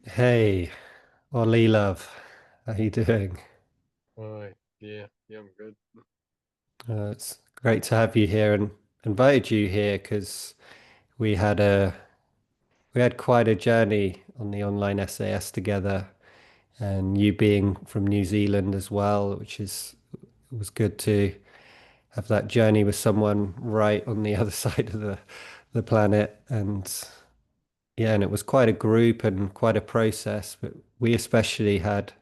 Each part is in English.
Hey, Ollie love, how you doing? Hi. Yeah, I'm good. It's great to have you here and invited you here because we had a we had quite a journey on the online SAS together, and you being from New Zealand as well, which is it was good to have that journey with someone right on the other side of the planet, and yeah, and it was quite a group and quite a process, but we especially had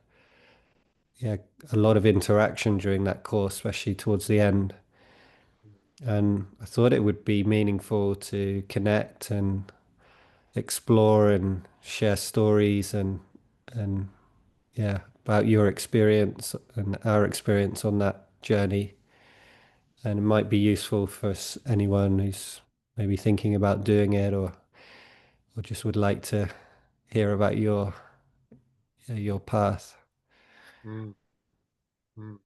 yeah a lot of interaction during that course, especially towards the end. And I thought it would be meaningful to connect and explore and share stories and yeah, about your experience and our experience on that journey. And it might be useful for anyone who's maybe thinking about doing it or just would like to hear about your path. Mm, mm,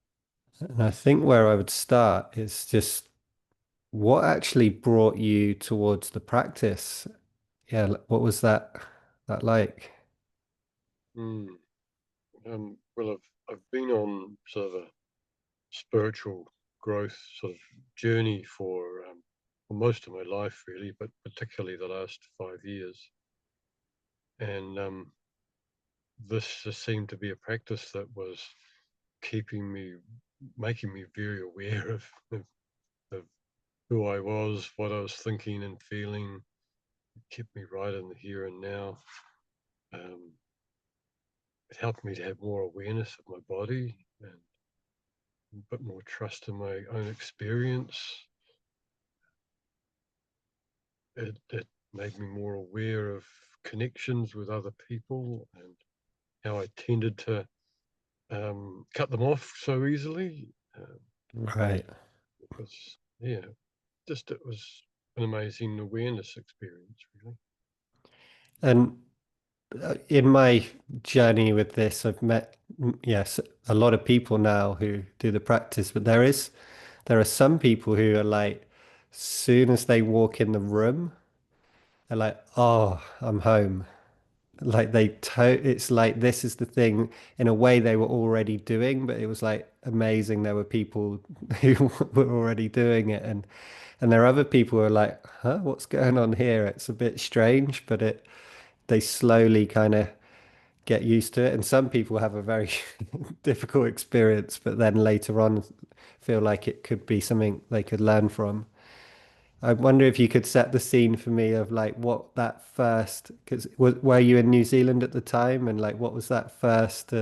And I think where I would start is just what actually brought you towards the practice. Yeah, what was that like? mm. Well, I've been on sort of a spiritual growth sort of journey for most of my life, really, but particularly the last 5 years. And this just seemed to be a practice that was keeping me, making me very aware of who I was, what I was thinking and feeling. It kept me right in the here and now. Um, it helped me to have more awareness of my body and a bit more trust in my own experience. It made me more aware of connections with other people and how I tended to cut them off so easily. Right. Because, yeah, just it was an amazing awareness experience, really. And in my journey with this, I've met, yes, a lot of people now who do the practice, but there are some people who are like, soon as they walk in the room, they're like, oh, I'm home. Like it's like this is the thing in a way they were already doing, but it was like amazing. There were people who were already doing it, and there are other people who are like, huh, what's going on here? It's a bit strange, but they slowly kind of get used to it. And some people have a very difficult experience, but then later on feel like it could be something they could learn from. I wonder if you could set the scene for me of like what that first, because were you in New Zealand at the time, and like what was that first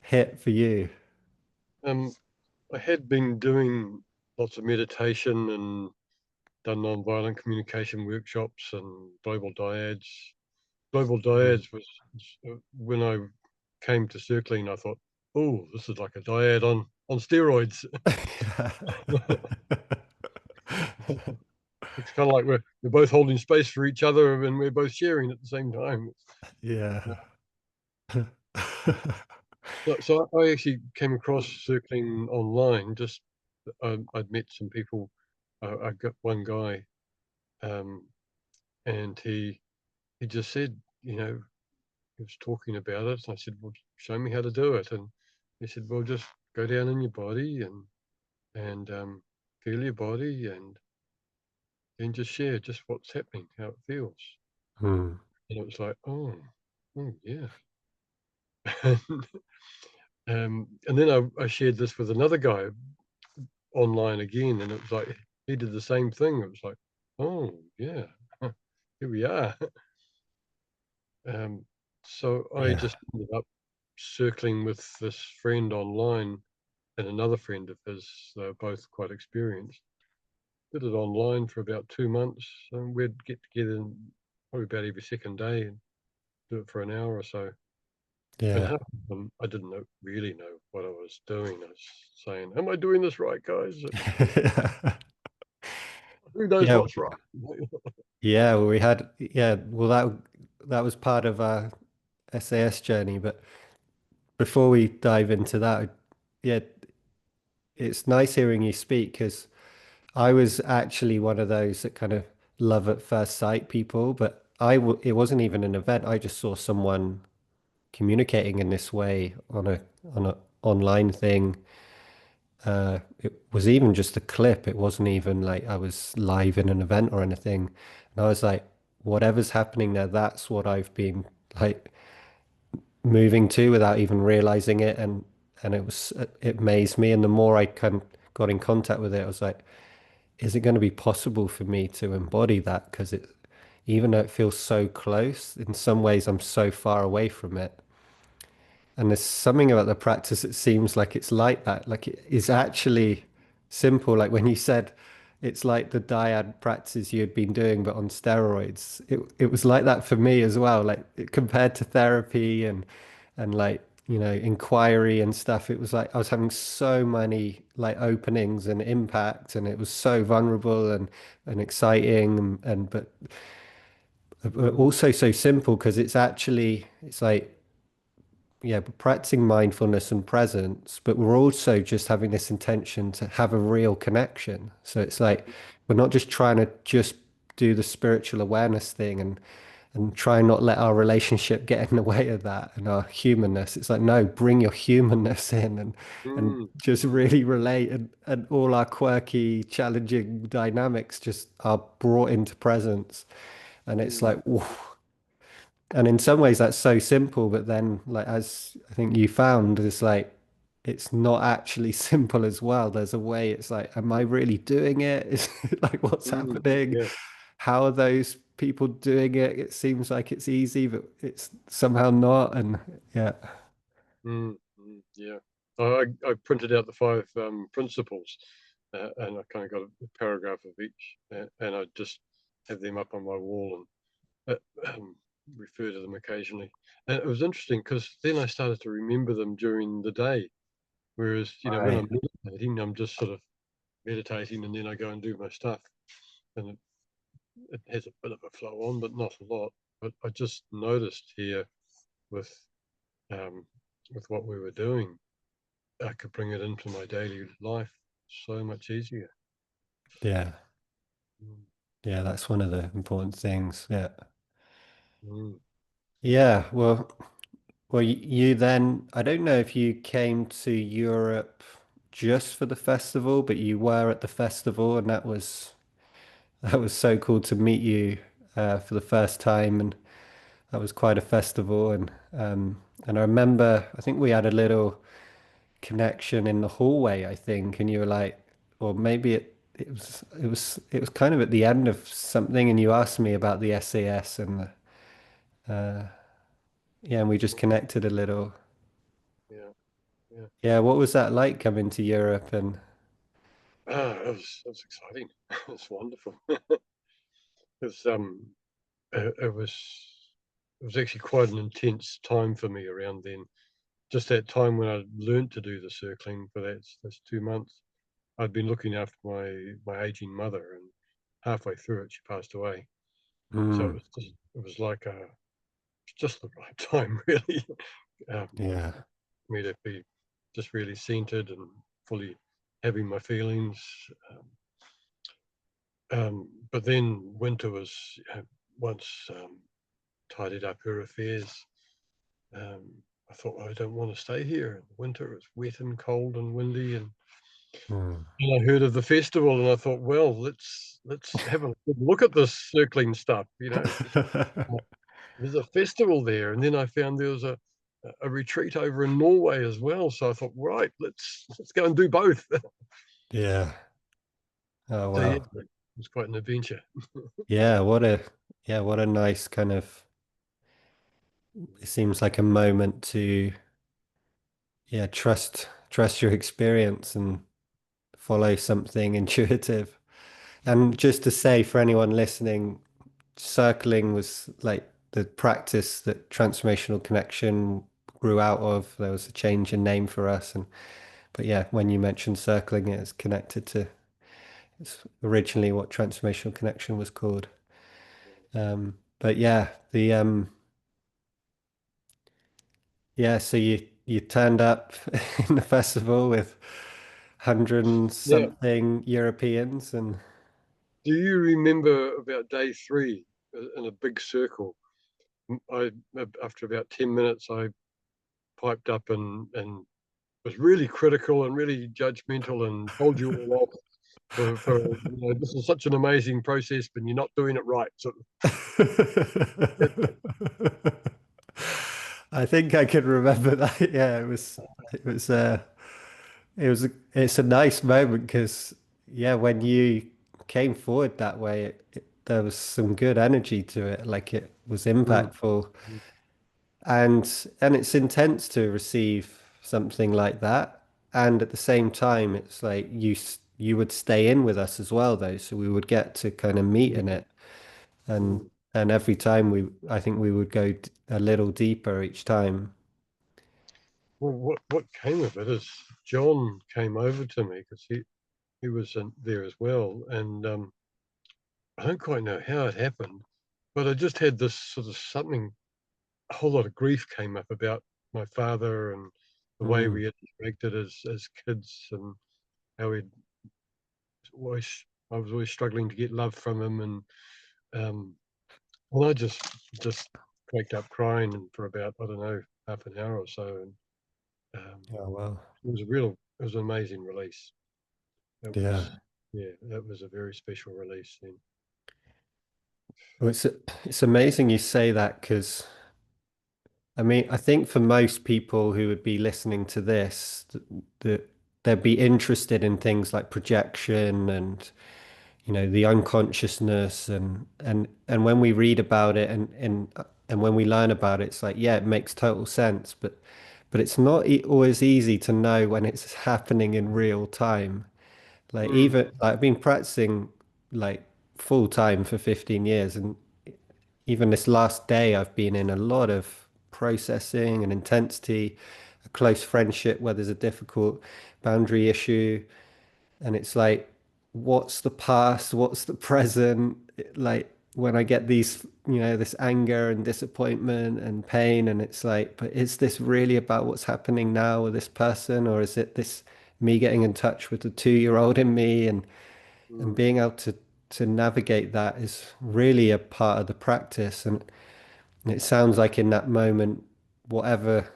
hit for you? Um, I had been doing lots of meditation and done non-violent communication workshops and global dyads. Global Mm. dyads was when I came to circling. I thought, oh, this is like a dyad on steroids. It's kind of like we're both holding space for each other and we're both sharing at the same time. Yeah. So I actually came across circling online. Just I'd met some people. I got one guy, um, and he just said, he was talking about it. And I said, "Well, show me how to do it." And he said, "Well, just go down in your body and feel your body and just share just what's happening, how it feels." Hmm. And it was like, oh yeah. And then I shared this with another guy online again, and it was like he did the same thing. It was like, oh yeah, here we are. Um, so I Yeah. just ended up circling with this friend online and another friend of his. They're both quite experienced. Did it online for about 2 months, and we'd get together probably about every second day and do it for an hour or so. And Yeah. half of them, I didn't really know what I was doing. I was saying, "Am I doing this right, guys? Who knows Yeah. what's right?" Yeah. Well, we had, yeah. Well, that was part of our SAS journey. But before we dive into that, yeah, it's nice hearing you speak because I was actually one of those that kind of love at first sight people, but it wasn't even an event. I just saw someone communicating in this way on a online thing. It was even just a clip. It wasn't even like I was live in an event or anything. And I was like, whatever's happening there, that's what I've been like moving to without even realizing it. And it amazed me. And the more I got in contact with it, I was like, is it going to be possible for me to embody that? Because even though it feels so close, in some ways I'm so far away from it. And there's something about the practice that seems like it's like that. Like it is actually simple. Like when you said it's like the dyad practice you had been doing, but on steroids. It was like that for me as well. Like compared to therapy and like, inquiry and stuff, it was like I was having so many like openings and impact, and it was so vulnerable and exciting and but Mm, also so simple because it's like yeah, we're practicing mindfulness and presence, but we're also just having this intention to have a real connection. So it's like we're not just trying to just do the spiritual awareness thing and try and not let our relationship get in the way of that and our humanness. It's like, no, bring your humanness in and mm, just really relate and all our quirky, challenging dynamics just are brought into presence. And it's mm, like, whoa, and in some ways that's so simple, but then like as I think you found, it's like it's not actually simple as well. There's a way it's like, am I really doing it? Is it like what's mm, happening? yeah. How are those people doing it? It seems like it's easy, but it's somehow not. And yeah. Yeah. I printed out the five principles, and I kind of got a paragraph of each, and I just have them up on my wall and refer to them occasionally. And it was interesting because then I started to remember them during the day. Whereas, when Right. I'm meditating, I'm just sort of meditating and then I go and do my stuff. And it has a bit of a flow on, but not a lot. But I just noticed here with um, with what we were doing, I could bring it into my daily life so much easier. Yeah. Mm, Yeah, that's one of the important things. Yeah. mm. Yeah. Well, you then, I don't know if you came to Europe just for the festival, but you were at the festival, and that was so cool to meet you for the first time, and that was quite a festival. And I remember, I think we had a little connection in the hallway, I think, and you were like, or maybe it was kind of at the end of something, and you asked me about the SAS yeah, and we just connected a little. Yeah, yeah. Yeah, what was that like coming to Europe and It was exciting. It's wonderful. It's it was actually quite an intense time for me around then. Just that time when I learned to do the circling for those 2 months. I'd been looking after my aging mother, and halfway through it, she passed away. So Mm, it was like just the right time, really, yeah. for me to be just really centered and fully having my feelings. But then winter was once tidied up her affairs. Um, I thought, well, I don't want to stay here in winter. It's wet and cold and windy, Mm. and I heard of the festival, and I thought, well, let's have a good look at this circling stuff. There's a festival there, and then I found there was a retreat over in Norway as well. So I thought, right, let's go and do both. Yeah. Oh So yeah, wow. it was quite an adventure. Yeah, what a nice kind of it seems like a moment to yeah, trust your experience and follow something intuitive. And just to say for anyone listening, circling was like the practice that transformational connection grew out of. There was a change in name for us and but yeah, when you mentioned circling it is connected to it's originally what transformational connection was called. But yeah, the yeah, so you turned up in the festival with hundred and Now, something Europeans and do you remember about day three? in a big circle. I After about 10 minutes, I piped up and was really critical and really judgmental and told you all off for this is such an amazing process, but you're not doing it right. So I think I can remember that. Yeah, it was it's a nice moment because yeah, when you came forward that way, there was some good energy to it. Like it was mm, impactful, and it's intense to receive something like that. And at the same time, it's like you would stay in with us as well, though, so we would get to kind of meet mm, in it. And mm. and every time I think we would go a little deeper each time. Well, what came of it is John came over to me because he was there as well, and I don't quite know how it happened, but I just had this sort of something. A whole lot of grief came up about my father and the way Mm, we had interacted as kids, and how we'd always I was always struggling to get love from him, and um, well, I just cracked up crying and for about, I don't know, half an hour or so, and oh well, it was an amazing release. It yeah. was, yeah, that was a very special release then. Well, it's amazing you say that because I mean I think for most people who would be listening to this, that they'd be interested in things like projection and the unconsciousness and when we read about it and when we learn about it, it's like yeah, it makes total sense, but it's not always easy to know when it's happening in real time. Like Mm, even like I've been practicing like full time for 15 years, and even this last day I've been in a lot of processing and intensity, a close friendship where there's a difficult boundary issue, and it's like, what's the past? What's the present? Like when I get these, this anger and disappointment and pain, and it's like, but is this really about what's happening now with this person, or is it this me getting in touch with the 2-year-old in me and mm, being able to navigate that is really a part of the practice. And it sounds like in that moment, whatever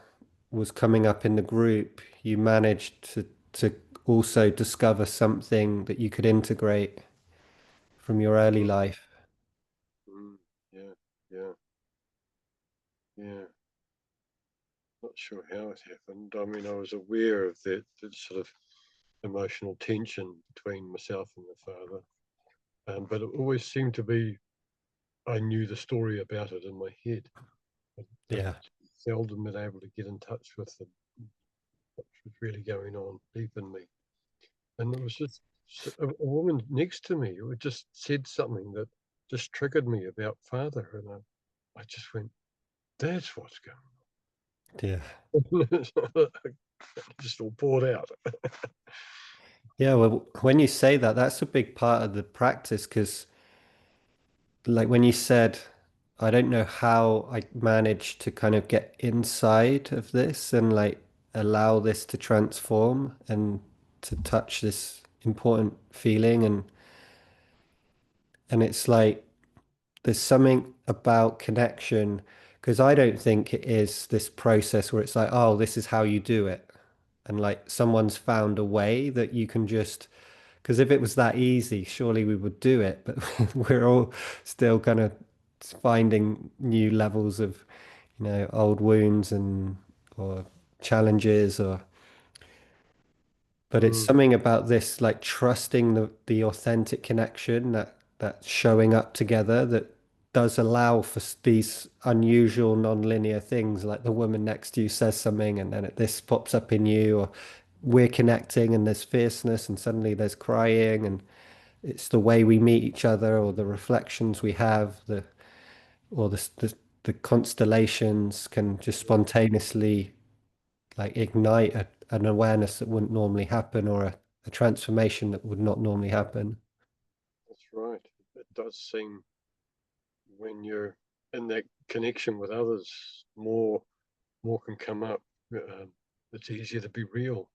was coming up in the group, you managed to also discover something that you could integrate from your early mm, life. mm. Yeah, yeah, yeah. Not sure how it happened. I mean, I was aware of that sort of emotional tension between myself and the father, but it always seemed to be I knew the story about it in my head. I Yeah. seldom been able to get in touch with what was really going on deep in me. And it was just a woman next to me who just said something that just triggered me about father, and I just went, "That's what's going Yeah. on." Just all poured out. Yeah. Well, when you say that, that's a big part of the practice because, like, when you said, I don't know how I managed to kind of get inside of this and like allow this to transform and to touch this important feeling, and it's like there's something about connection because I don't think it is this process where it's like, oh, this is how you do it. And like someone's found a way that you can just, because if it was that easy, surely we would do it. But we're all still kind of finding new levels of, old wounds and or challenges or but it's Mm, something about this, like trusting the authentic connection that showing up together that does allow for these unusual non-linear things, like the woman next to you says something and then this pops up in you, or we're connecting and there's fierceness and suddenly there's crying, and it's the way we meet each other or the reflections we have, or the constellations can just spontaneously like ignite an awareness that wouldn't normally happen, or a transformation that would not normally happen. that's right. It does seem when you're in that connection with others, more can come up. Um, it's easier to be real.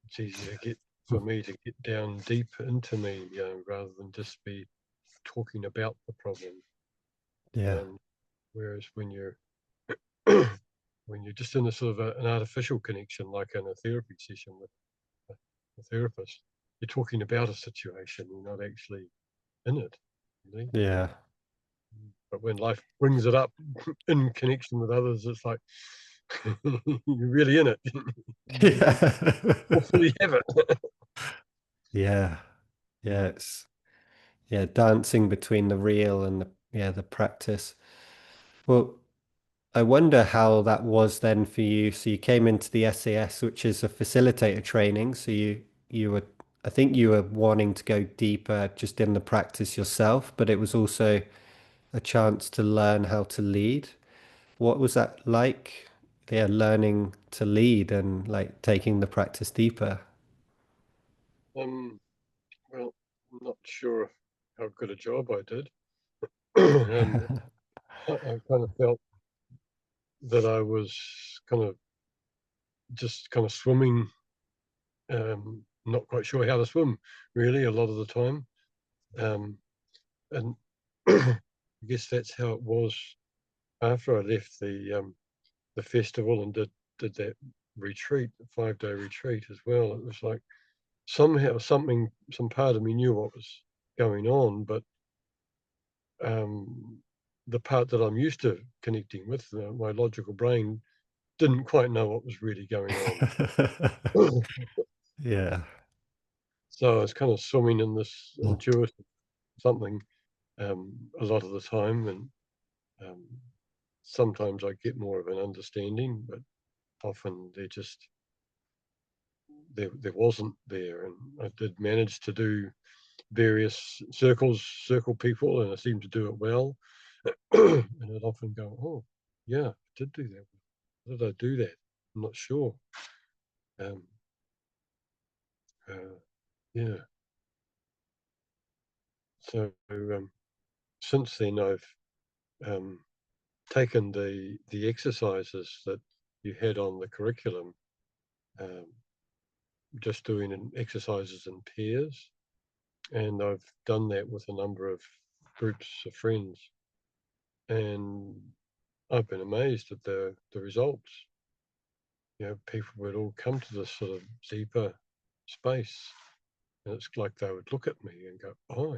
It's easier to get for me to get down deep into me, rather than just be talking about the problem. Yeah. Whereas when you're just in a sort of an artificial connection, like in a therapy session with a therapist, you're talking about a situation, you're not actually in it, really. Yeah. But when life brings it up in connection with others, it's like you're really in it. You Yeah. fully have it. Yeah. Yeah. Mm. It's yeah, dancing between the real and the practice. Well, I wonder how that was then for you. So you came into the SAS, which is a facilitator training. So you were I think you were wanting to go deeper just in the practice yourself, but it was also a chance to learn how to lead. What was that like? Yeah, learning to lead and like taking the practice deeper. Um, well, I'm not sure how good a job I did. I kind of felt that I was kind of just kind of swimming, not quite sure how to swim really a lot of the time. Um, and I guess that's how it was after I left the festival and did that retreat, 5 day retreat as well. It was like somehow some part of me knew what was going on, but um, the part that I'm used to connecting with, my logical brain, didn't quite know what was really going on. Yeah. So I was kind of swimming in this intuitive something a lot of the time, and um, sometimes I get more of an understanding, but often there wasn't there. And I did manage to do various circle people, and I seemed to do it well. And I'd often go, "Oh, yeah, I did do that. How did I do that? I'm not sure." Um, uh, yeah. So since then, I've um, taken the exercises that you had on the curriculum, um, just doing exercises in pairs, and I've done that with a number of groups of friends, and I've been amazed at the results. People would all come to this sort of deeper space, and it's like they would look at me and go, "Oh,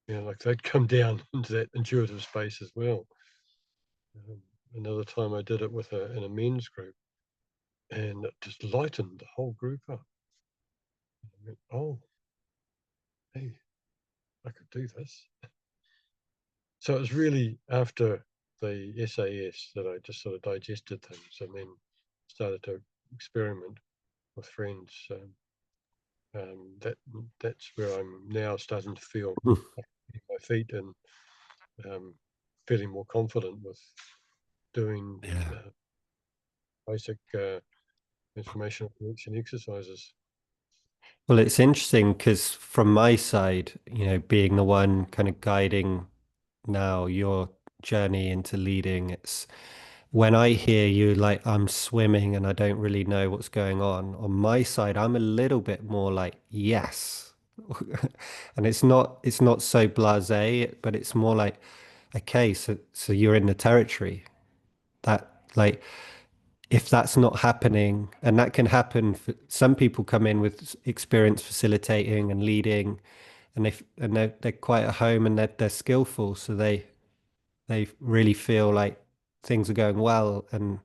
yeah," like they'd come down into that intuitive space as well. Um, Another time I did it in a men's group, and it just lightened the whole group up. I went, "Oh, hey, I could do this." So it was really after the SAS that I just sort of digested things and then started to experiment with friends. That's where I'm now starting to feel my feet and um, feeling more confident with doing Yeah. uh, basic informational connection exercises. Well, it's interesting because from my side, being the one kind of guiding now your journey into leading, it's when I hear you like I'm swimming and I don't really know what's going on my side, I'm a little bit more like, yes. And it's not so blasé, but it's more like, okay, so you're in the territory. That like if that's not happening, and that can happen for some people come in with experience facilitating and leading, and they're quite at home and they're skillful, so they really feel like things are going well and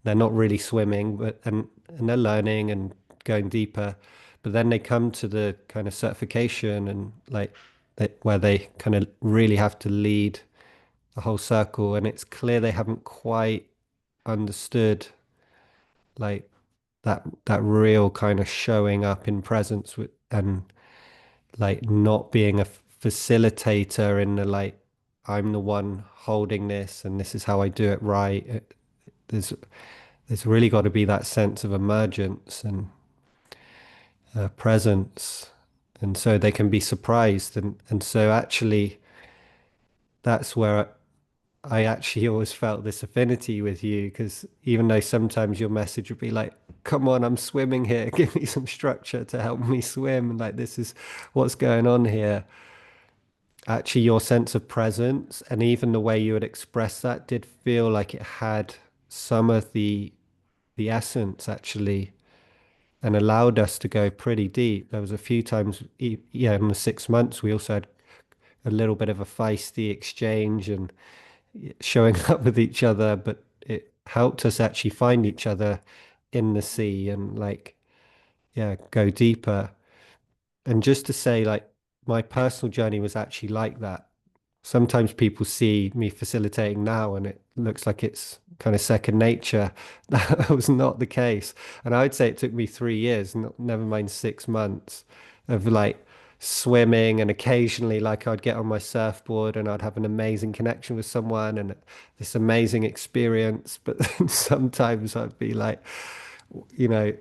they're not really swimming, but and they're learning and going deeper. But then they come to the kind of certification and like where they kind of really have to lead the whole circle, and it's clear they haven't quite understood like that real kind of showing up in presence with and like not being a facilitator in the like I'm the one holding this and this is how I do it right. There's there's really got to be that sense of emergence and presence, and so they can be surprised, and so actually that's where I actually always felt this affinity with you because even though sometimes your message would be like, come on, I'm swimming here, give me some structure to help me swim, and like this is what's going on here. actually your sense of presence and even the way you would express that did feel like it had some of the essence actually and allowed us to go pretty deep. There was a few times, yeah, in the 6 months, we also had a little bit of a feisty exchange and showing up with each other, but it helped us actually find each other in the sea and like, yeah, go deeper. And just to say, like, my personal journey was actually like that. Sometimes people see me facilitating now and it looks like it's kind of second nature. That was not the case. And I would say it took me 3 years, never mind 6 months of like swimming and occasionally like I'd get on my surfboard and I'd have an amazing connection with someone and this amazing experience. But then sometimes I'd be like, you know,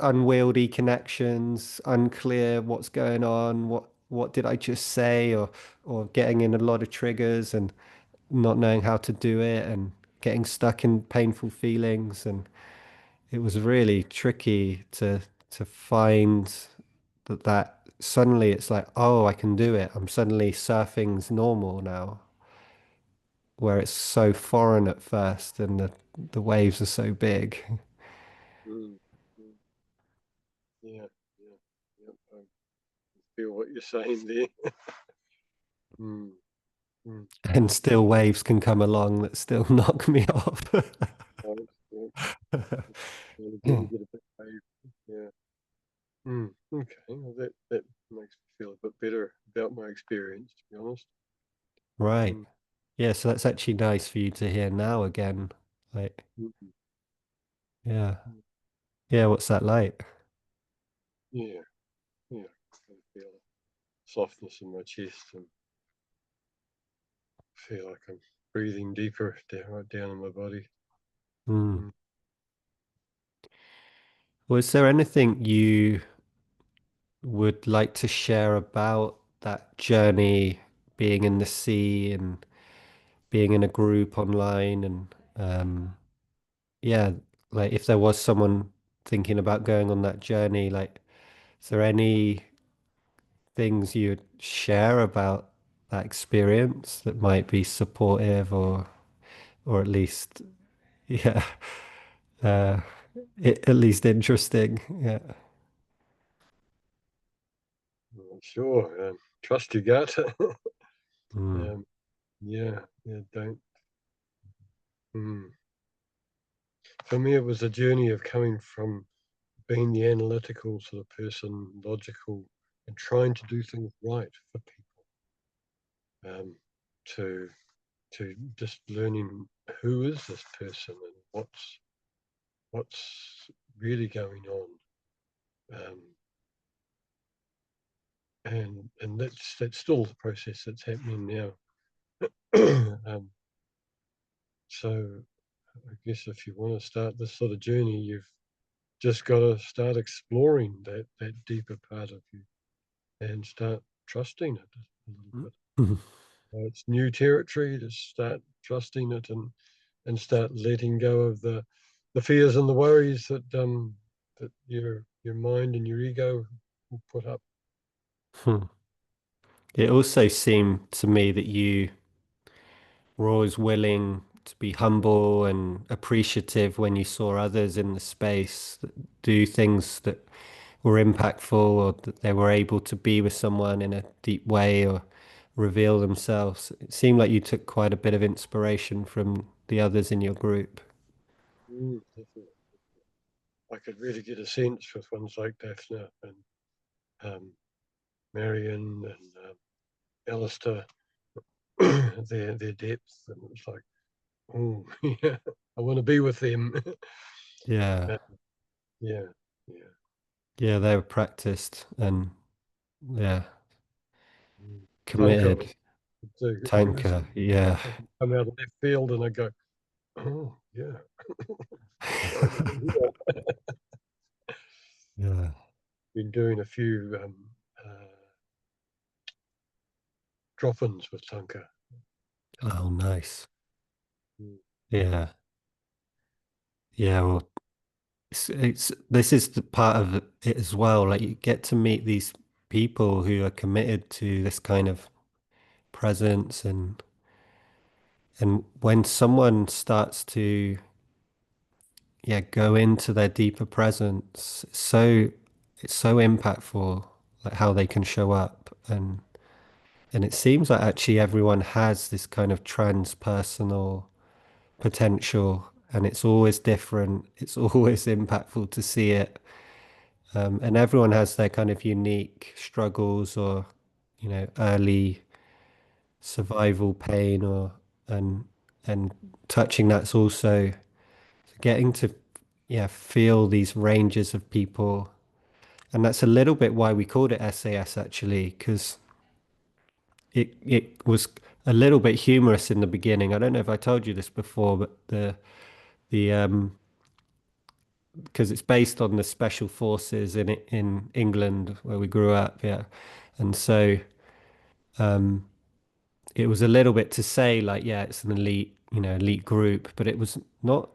unwieldy connections, unclear what's going on, what did I just say, or getting in a lot of triggers and not knowing how to do it and getting stuck in painful feelings. And it was really tricky to find that suddenly it's like, oh, I can do it. I'm suddenly surfing's normal now, where it's so foreign at first and the waves are so big. Mm, mm, yeah, yeah, yeah. I feel what you're saying there. Mm, mm. And still waves can come along that still knock me off. Right, yeah. Again, you get a bit brave. Yeah. Mm, okay. Well, that makes me feel a bit better about my experience, to be honest. Right. Mm, Yeah, so that's actually nice for you to hear now again. Like, mm, yeah. mm. Yeah, what's that like? Yeah, yeah. I feel a softness in my chest and feel like I'm breathing deeper down, right down in my body. Hmm. Mm, Was there anything you would like to share about that journey being in the sea and being in a group online and yeah, like if there was someone thinking about going on that journey, like is there any things you'd share about that experience that might be supportive or at least yeah uh at least interesting, yeah. sure. Trust your gut. Mm. um, yeah, yeah. Don't. Mm. For me, it was a journey of coming from being the analytical sort of person, logical, and trying to do things right for people, um, to just learning who is this person and what's really going on, um, and that's still the process that's happening now. um, so I guess if you want to start this sort of journey, you've just got to start exploring that deeper part of you and start trusting it a little bit. It's new territory. To start trusting it and start letting go of the fears and the worries that your mind and your ego will put up. It also seemed to me that you were always willing to be humble and appreciative when you saw others in the space that do things that were impactful or that they were able to be with someone in a deep way or reveal themselves. It seemed like you took quite a bit of inspiration from the others in your group. Definitely. I could really get a sense with ones like Daphne and um, Marion and Alistair, their depth, and it's like, oh yeah, I want to be with them. Yeah. Uh, yeah, yeah. Yeah, they were practiced and yeah, Mm. Tanka was committed. too. Tanker. Yeah. I can come out of left field and I go, oh yeah, right over here. Yeah. Been doing a few drop-ins with Tanka. Oh, nice. Mm. Yeah. Yeah. Well, it's this is the part of it as well. Like you get to meet these. people who are committed to this kind of presence, and when someone starts to go into their deeper presence, it's so impactful, like how they can show up. And it seems like actually everyone has this kind of transpersonal potential, and it's always different. It's always impactful to see it. And everyone has their kind of unique struggles or, early survival pain, or and and touching that's also getting to feel these ranges of people. And that's a little bit why we called it SAS actually, because it was a little bit humorous in the beginning. I don't know if I told you this before, but the because it's based on the special forces in England where we grew up, yeah. And so it was a little bit to say like, yeah, it's an elite, elite group, but it was not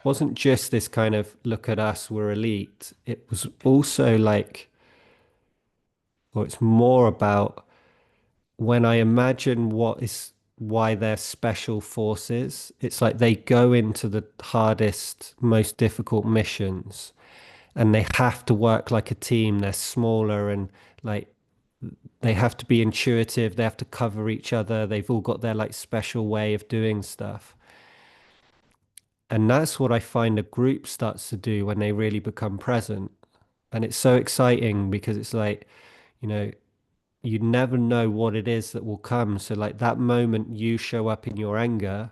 wasn't just this kind of look at us, we're elite. It was also like, or it's more about when I imagine what is why they're special forces, it's like they go into the hardest, most difficult missions and they have to work like a team. They're smaller and like they have to be intuitive. They have to cover each other. They've all got their like special way of doing stuff. And that's what I find a group starts to do when they really become present. And it's so exciting because it's like, you know, you never know what it is that will come. So like that moment you show up in your anger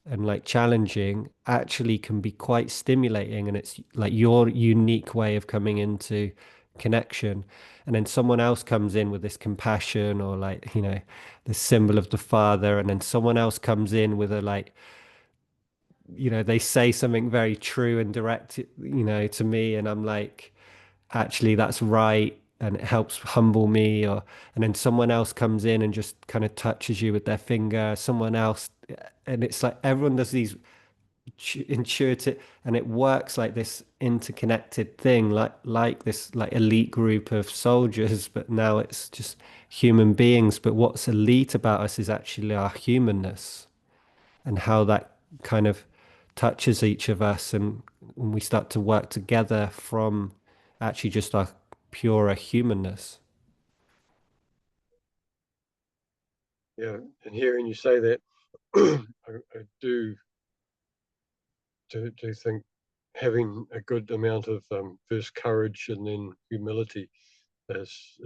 and like challenging actually can be quite stimulating, and it's like your unique way of coming into connection. And then someone else comes in with this compassion or like, the symbol of the father, and then someone else comes in with a like, they say something very true and direct, to me, and I'm like, actually that's right, and it helps humble me. Or and then someone else comes in and just kind of touches you with their finger, someone else, and it's like everyone does these intuitive, and it works like this interconnected thing, like this like elite group of soldiers, but now it's just human beings. But what's elite about us is actually our humanness and how that kind of touches each of us, and when we start to work together from actually just our purer humanness. Yeah, and hearing you say that, I do think having a good amount of first courage and then humility is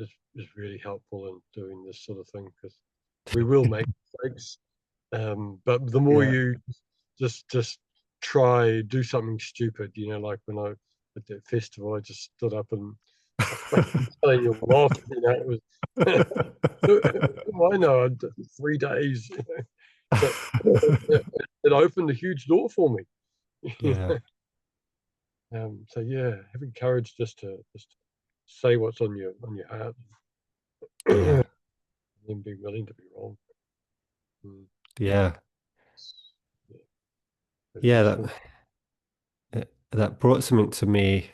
really helpful in doing this sort of thing, because we will make mistakes. But the more Yeah. you just try do something stupid, like when I at that festival, I just stood up and telling you off, it was. I know, 3 days, but it opened a huge door for me. Yeah. So yeah, having courage just to say what's on your heart, Yeah. and then be willing to be wrong. Mm, Yeah. yeah, that's Yeah, useful. that brought something to me.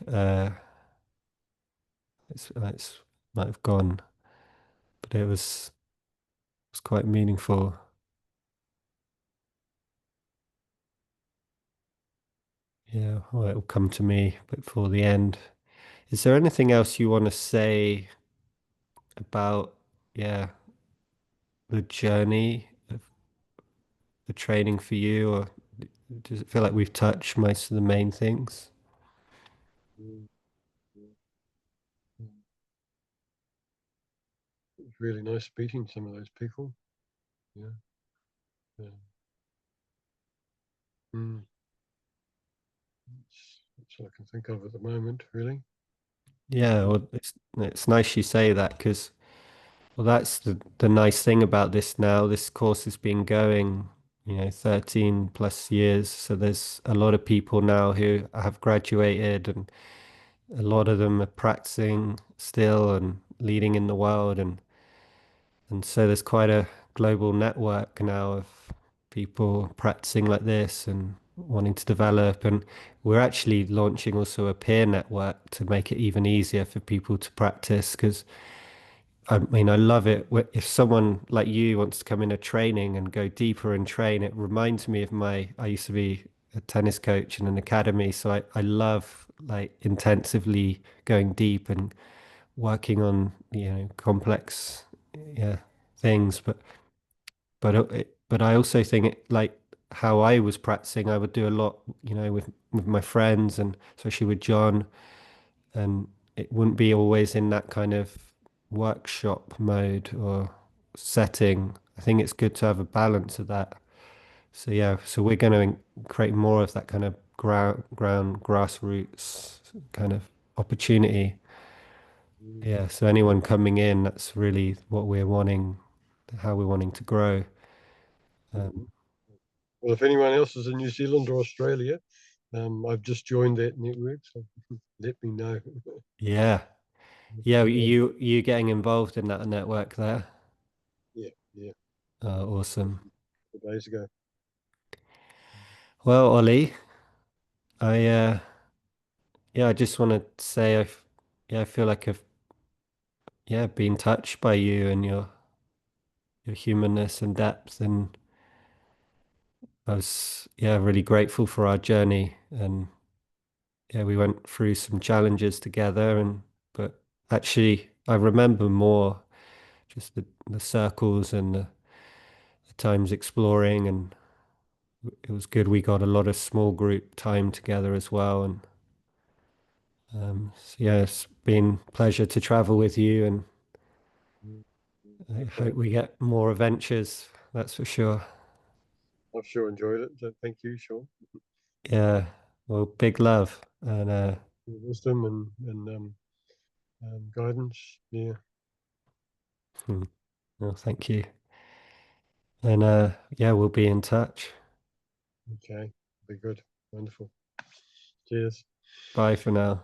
It's might have gone, but it was quite meaningful. Yeah, well, it'll come to me before the end. Is there anything else you want to say about, yeah, the journey of the training for you, or does it feel like we've touched most of the main things? Mm, mm, mm. It's really nice meeting some of those people. Yeah, yeah. Mm, that's what I can think of at the moment, really. Yeah, Mm, well, it's nice you say that because, well, that's the nice thing about this now. This course has been going, 13 plus years. So there's a lot of people now who have graduated, and a lot of them are practicing still and leading in the world. And so there's quite a global network now of people practicing like this. wanting to develop. And we're actually launching also a peer network to make it even easier for people to practice. Because I mean, I love it. If someone like you wants to come in a training and go deeper and train, it reminds me of I used to be a tennis coach in an academy. So I love like intensively going deep and working on, complex, yeah, things. But I also think like how I was practicing, I would do a lot, with my friends and especially with John, and it wouldn't be always in that kind of workshop mode or setting. I think it's good to have a balance of that. So yeah, so we're going to create more of that kind of ground grassroots kind of opportunity. Mm, Yeah, so anyone coming in, that's really what we're wanting, how we're wanting to grow. Um, mhm. Well, if anyone else is in New Zealand or Australia, I've just joined that network, so let me know. yeah. Yeah, you getting involved in that network there. Yeah, yeah, Awesome. 2 days ago. Well, Ollie, I yeah, I just want to say I feel like I've been touched by you and your humanness and depth, and I was really grateful for our journey, and yeah, we went through some challenges together, and but actually I remember more just the circles and the times exploring, and it was good. We got a lot of small group time together as well, and so yeah, it's been a pleasure to travel with you, and Mm, I hope likewise. we get more adventures. That's for sure. I've sure enjoyed it. So thank you, Sean. Yeah. Well, big love, and Your wisdom and guidance. Yeah. hmm, well, thank you, and yeah, we'll be in touch. Okay. Be good. Wonderful. Cheers. Bye for now.